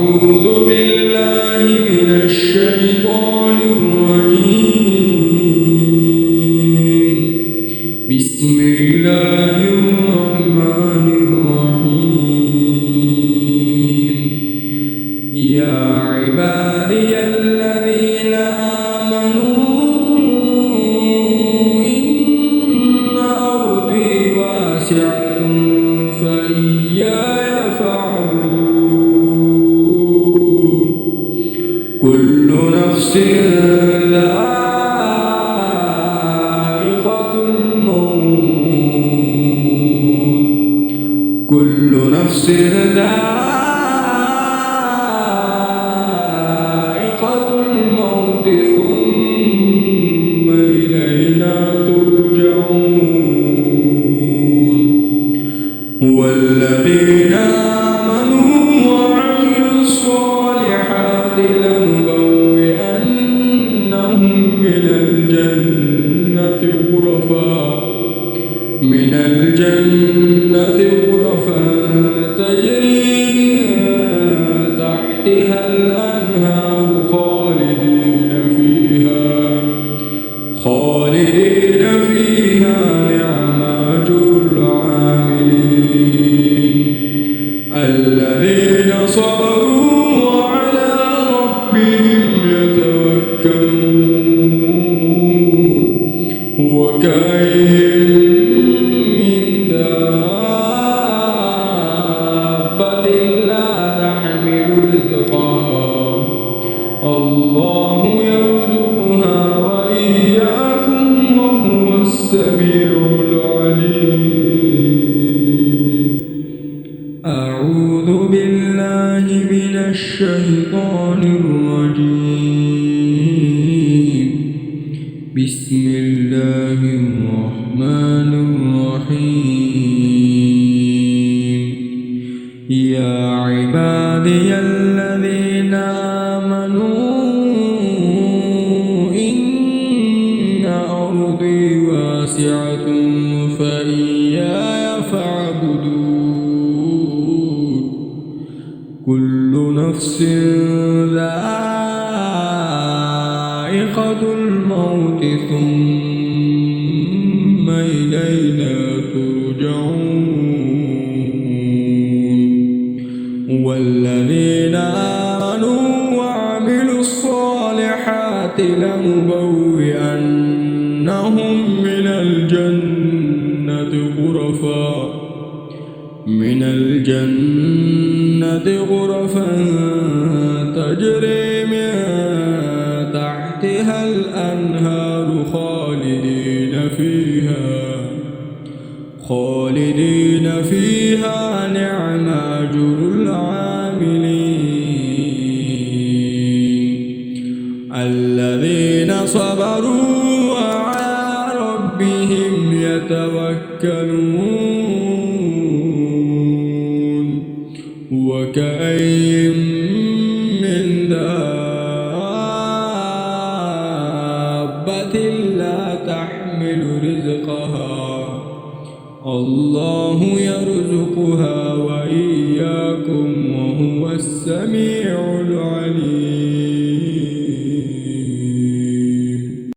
أعوذ بالله من الشيطان الرجيم. بسم الله الرحمن الرحيم. يا عبادي الذين آمنوا إن أرضي واسعة فإياي فاعبدون. كل نفس ذائقة الموت. كل نفس ذائقة الموت ثم إلينا ترجعون. والذين آمنوا وعملوا الصالحات لنبوئنهم من الجنة غرفا تجري من تحتها الأنهار خالدين فيها نعم أجر العاملين. الذين صبروا وعلى ربهم يتوكلون. وكأين من دابة لا تحمل رزقها الله يرزقها وإياكم وهو السميع العليم. أعوذ بالله من الشيطان الرجيم. بسم الله الرحمن الرحيم. يا عبادي الذين آمنوا إن أرضي واسعة فإياي فاعبدون. كل نفس ذائقة الموت ثم إلينا ترجعون. والذين آمنوا وعملوا الصالحات لنبوئنهم من الجنة غرفا تجري من تحتها الأنهار خالدين فيها نعم أجر العاملين. الذين صبروا وعلى ربهم يتوكلون. وكأين من دابة لا تحمل رزقها الله يرزقها وإياكم وهو السميع العليم.